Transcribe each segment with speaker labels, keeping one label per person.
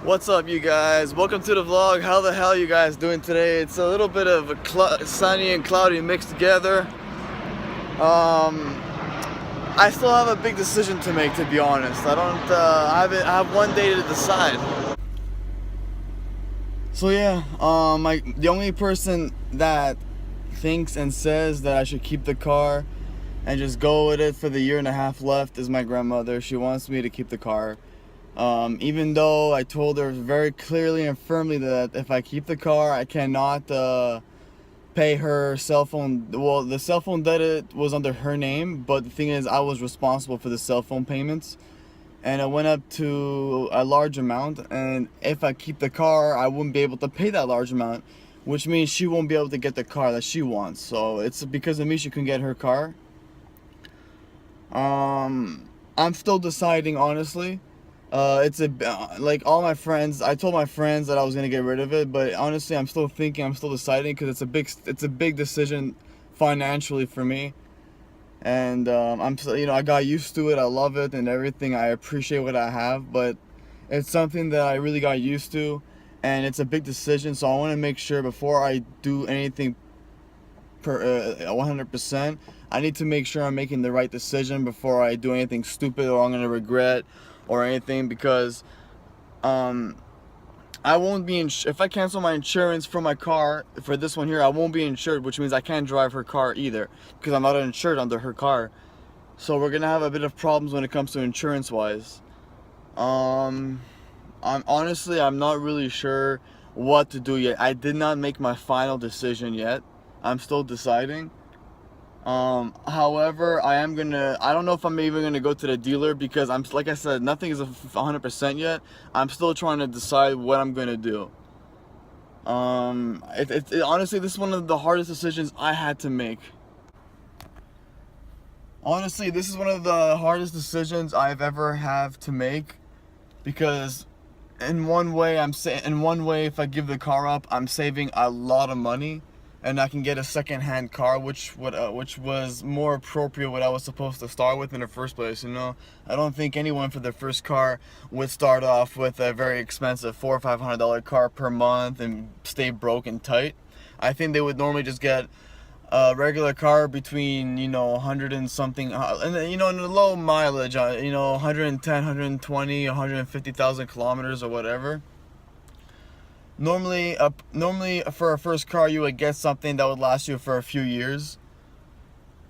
Speaker 1: What's up, you guys? Welcome to the vlog. How the hell you guys doing today? It's a little bit of a sunny and cloudy mixed together. I still have a big decision to make, to be honest. I have one day to decide. So yeah, the only person that thinks and says that I should keep the car and just go with it for the year and a half left is my grandmother. She wants me to keep the car. Even though I told her very clearly and firmly that if I keep the car, I cannot pay her cell phone. Well, the cell phone that was under her name, but the thing is, I was responsible for the cell phone payments, and it went up to a large amount. And if I keep the car, I wouldn't be able to pay that large amount, which means she won't be able to get the car that she wants. So it's because of me she couldn't get her car. I'm still deciding, honestly. Like all my friends, I told my friends that I was gonna get rid of it, but honestly, I'm still thinking, I'm still deciding, because it's a big decision financially for me, and I got used to it. I love it and everything. I appreciate what I have, but it's something that I really got used to, and it's a big decision. So I want to make sure before I do anything 100%, I need to make sure I'm making the right decision before I do anything stupid or I'm gonna regret or anything, because I won't be if I cancel my insurance for my car for this one here, I won't be insured, which means I can't drive her car either, because I'm not insured under her car. So we're gonna have a bit of problems when it comes to insurance wise. I'm not really sure what to do yet. I did not make my final decision yet. I'm still deciding. However, I don't know if I'm even gonna go to the dealer, because like I said, nothing is 100% yet. I'm still trying to decide what I'm gonna do. Honestly, this is one of the hardest decisions I had to make. Honestly, this is one of the hardest decisions I've ever have to make, because in one way, if I give the car up, I'm saving a lot of money, and I can get a second-hand car, which was more appropriate what I was supposed to start with in the first place. I don't think anyone for their first car would start off with a very expensive $400 or $500 car per month and stay broke and tight. I think they would normally just get a regular car between 100 and something, and in the low mileage, 110, 120, 150,000 kilometers or whatever. Normally for a first car, you would get something that would last you for a few years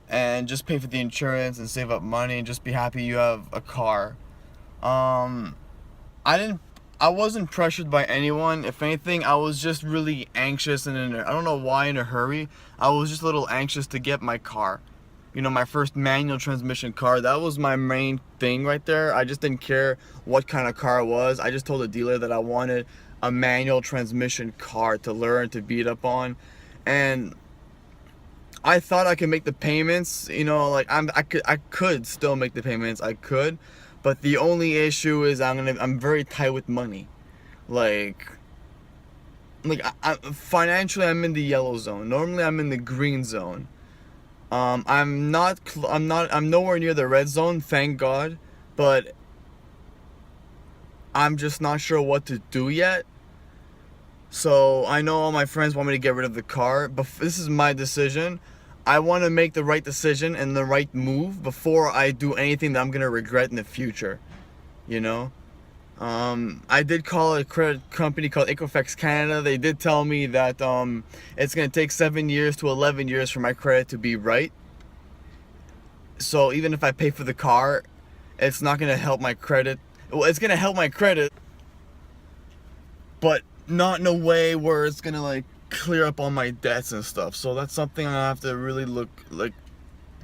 Speaker 1: and just pay for the insurance and save up money and just be happy you have a car. I wasn't pressured by anyone. If anything, I was just really anxious, and I don't know why, in a hurry. I was just a little anxious to get my car. My first manual transmission car. That was my main thing right there. I just didn't care what kind of car it was. I just told the dealer that I wanted a manual transmission car to learn to beat up on, and I thought I could make the payments. I could still make the payments. I could, but the only issue is I'm very tight with money. Financially, I'm in the yellow zone. Normally, I'm in the green zone. I'm nowhere near the red zone, thank God, but I'm just not sure what to do yet. So I know all my friends want me to get rid of the car, but this is my decision. I want to make the right decision and the right move before I do anything that I'm gonna regret in the future. I did call a credit company called Equifax Canada. They did tell me that it's gonna take 7 years to 11 years for my credit to be right. So even if I pay for the car, it's not gonna help my credit. Well, it's gonna help my credit, but not in a way where it's gonna clear up all my debts and stuff. So that's something I have to really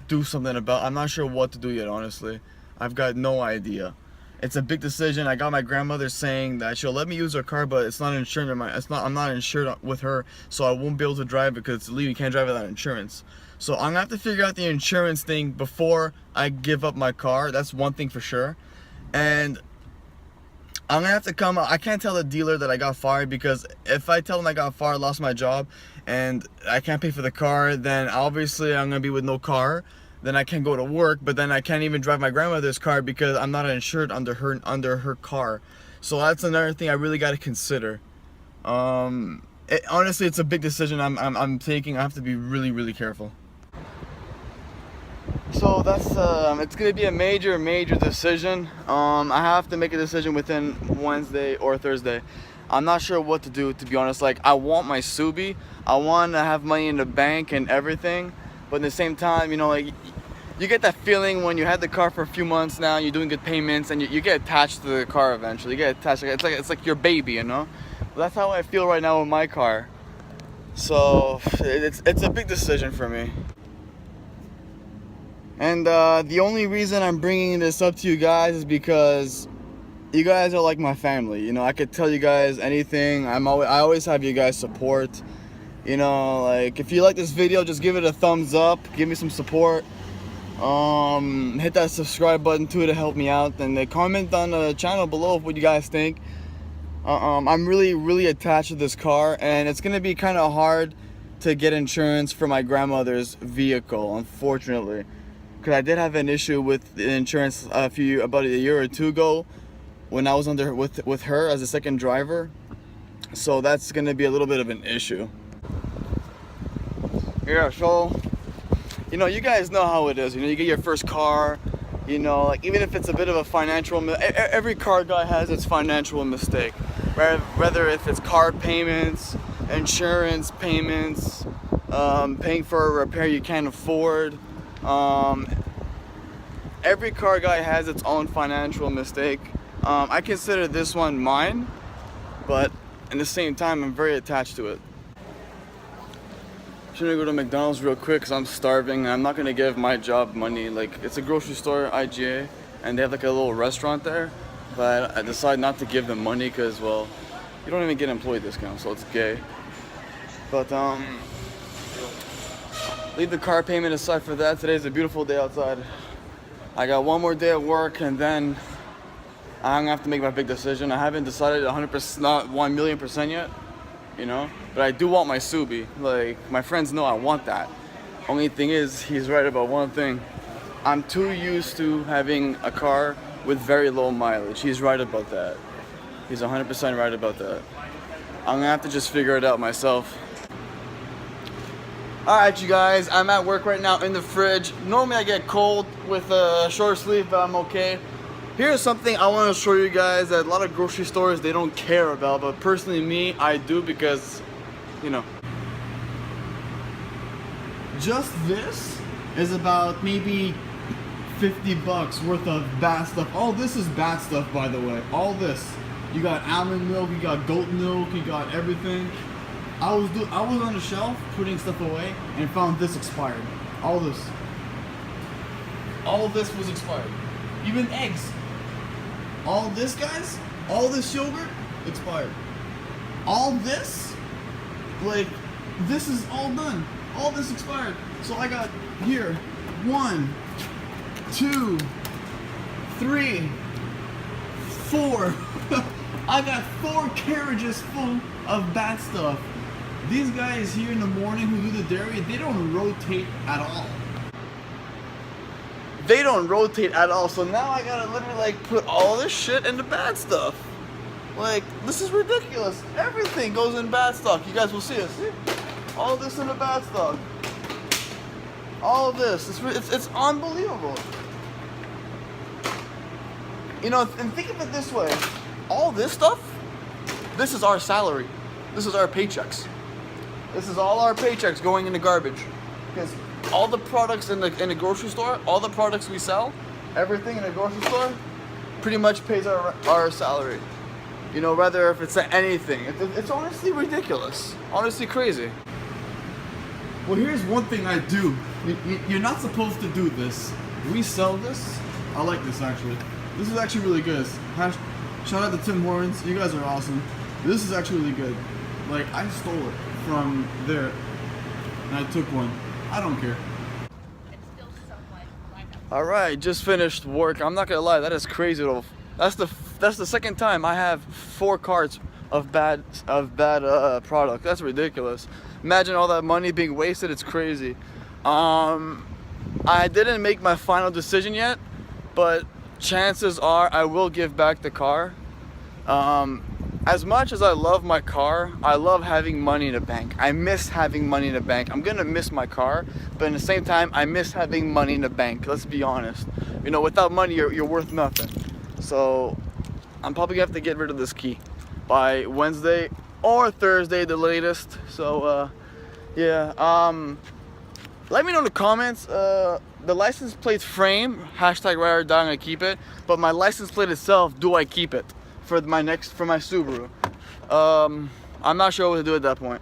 Speaker 1: do something about. I'm not sure what to do yet, honestly. I've got no idea. It's a big decision. I got my grandmother saying that she'll let me use her car, but it's not insured. I'm not insured with her, so I won't be able to drive it, because it's illegal. You can't drive without insurance. So I'm gonna have to figure out the insurance thing before I give up my car. That's one thing for sure. And I'm gonna have to I can't tell the dealer that I got fired, because if I tell them I got fired, lost my job, and I can't pay for the car, then obviously I'm gonna be with no car. then I can't go to work, but then I can't even drive my grandmother's car because I'm not insured under her car. So that's another thing I really got to consider. Honestly, it's a big decision I'm taking. I have to be really careful. So that's it's gonna be a major decision. I have to make a decision within Wednesday or Thursday. I'm not sure what to do, to be honest. Like, I want my Subi, I want to have money in the bank and everything, but at the same time, you know, like, you get that feeling when you had the car for a few months now, you're doing good payments, and you get attached to the car eventually. You get attached. It's like your baby, you know. Well, that's how I feel right now with my car. So it's a big decision for me. And the only reason I'm bringing this up to you guys is because you guys are like my family. You know, I could tell you guys anything. I always have you guys support. You know, like, if you like this video, just give it a thumbs up. Give me some support. Hit that subscribe button too to help me out, and then comment on the channel below what you guys think. I'm really attached to this car, and it's gonna be kind of hard to get insurance for my grandmother's vehicle, unfortunately, because I did have an issue with the insurance about a year or two ago when I was with her as a second driver. So that's gonna be a little bit of an issue. Yeah, so, you know, you guys know how it is. You know, you get your first car, you know, like, even if it's a bit of a financial, every car guy has its financial mistake. Whether if it's car payments, insurance payments, paying for a repair you can't afford. Every car guy has its own financial mistake. I consider this one mine, but at the same time, I'm very attached to it. I'm gonna go to McDonald's real quick because I'm starving. I'm not gonna give my job money. Like, it's a grocery store, IGA, and they have like a little restaurant there. But I decided not to give them money because, well, you don't even get employee discounts, so it's gay. But leave the car payment aside for that. Today's a beautiful day outside. I got one more day at work, and then I'm gonna have to make my big decision. I haven't decided 100%, not 1,000,000% yet, you know. But I do want my Subi. Like, my friends know I want that. Only thing is, he's right about one thing. I'm too used to having a car with very low mileage. He's right about that. He's 100% right about that. I'm gonna have to just figure it out myself. Alright, you guys, I'm at work right now in the fridge. Normally I get cold with a short sleeve, but I'm okay. Here's something I want to show you guys that a lot of grocery stores, they don't care about, but personally me, I do, because, you know. Just this is about maybe 50 bucks worth of bad stuff. All this is bad stuff, by the way. All this. You got almond milk, you got goat milk, you got everything. I was on the shelf putting stuff away and found this expired. All this was expired. Even eggs. All this, guys, all this yogurt, expired. All this, like, this is all done. All this expired. So I got here 1, 2, 3, 4. I got 4 carriages full of bad stuff. These guys here in the morning who do the dairy, they don't rotate at all. They don't rotate at all. So now I gotta literally, like, put all this shit in the bad stuff. Like, this is ridiculous. Everything goes in bad stock. You guys will see it. See? All this in the bad stock. All of this. It's unbelievable. You know, and think of it this way. All this stuff, this is our salary. This is our paychecks. This is all our paychecks going in the garbage. Because all the products in the grocery store, all the products we sell, everything in the grocery store pretty much pays our salary. You know, rather if it's anything. It's honestly ridiculous. Honestly crazy. Well, here's one thing I do. You're not supposed to do this. We sell this. I like this, actually. This is actually really good. Shout out to Tim Hortons. You guys are awesome. This is actually really good. Like, I stole it from there, and I took one. I don't care. All right, just finished work. I'm not gonna lie, that is crazy though. That's the second time I have 4 carts of bad product. That's ridiculous. Imagine all that money being wasted. It's crazy. I didn't make my final decision yet, but chances are I will give back the car. As much as I love my car, I love having money in the bank. I miss having money in the bank. I'm gonna miss my car, but at the same time, I miss having money in the bank. Let's be honest. You know, without money, you're worth nothing. So I'm probably gonna have to get rid of this key by Wednesday or Thursday, the latest. So yeah. Let me know in the comments. The license plate frame, hashtag ride or die, I'm gonna keep it. But my license plate itself, do I keep it for my Subaru? I'm not sure what to do at that point.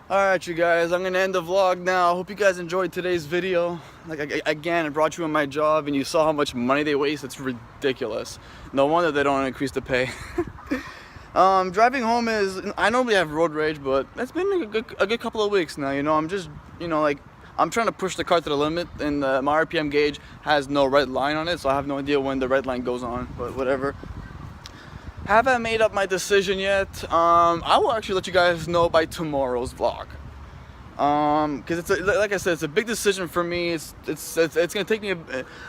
Speaker 1: Alright you guys, I'm gonna end the vlog now. Hope you guys enjoyed today's video. Like again, I brought you on my job and you saw how much money they waste. It's ridiculous. No wonder they don't increase the pay. Driving home I normally have road rage, but it's been a good couple of weeks now. You know, I'm just, you know, like, I'm trying to push the car to the limit, and my RPM gauge has no red line on it, so I have no idea when the red line goes on, but whatever. Haven't made up my decision yet. I will actually let you guys know by tomorrow's vlog. Because it's like I said, it's a big decision for me. It's gonna take me.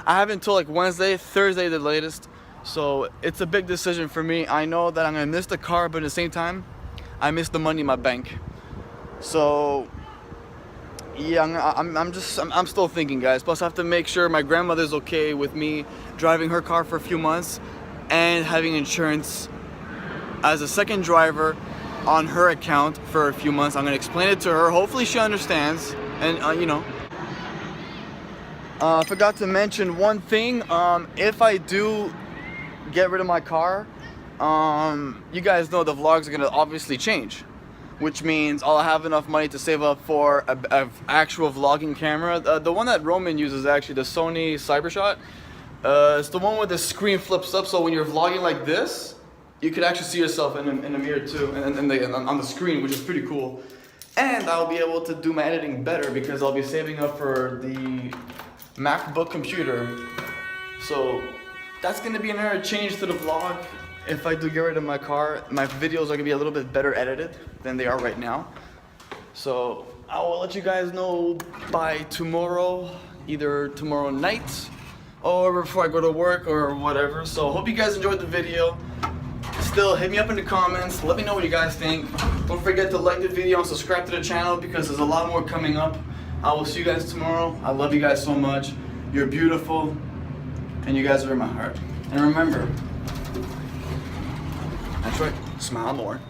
Speaker 1: I have until like Wednesday, Thursday, the latest. So it's a big decision for me. I know that I'm gonna miss the car, but at the same time, I miss the money in my bank. So yeah, I'm still thinking, guys. Plus, I have to make sure my grandmother's okay with me driving her car for a few months and having insurance as a second driver on her account for a few months. I'm gonna explain it to her. Hopefully, she understands. And you know. I forgot to mention one thing. If I do get rid of my car, you guys know the vlogs are gonna obviously change, which means I'll have enough money to save up for a actual vlogging camera. The one that Roman uses, actually, the Sony Cybershot. It's the one where the screen flips up, so when you're vlogging like this, you could actually see yourself in the mirror too, and on the screen, which is pretty cool. And I'll be able to do my editing better because I'll be saving up for the MacBook computer. So that's gonna be another change to the vlog. If I do get rid of my car, my videos are gonna be a little bit better edited than they are right now. So I will let you guys know by tomorrow, either tomorrow night or before I go to work or whatever. So hope you guys enjoyed the video. Still, hit me up in the comments. Let me know what you guys think. Don't forget to like the video and subscribe to the channel because there's a lot more coming up. I will see you guys tomorrow. I love you guys so much. You're beautiful. And you guys are in my heart. And remember, that's right, smile more.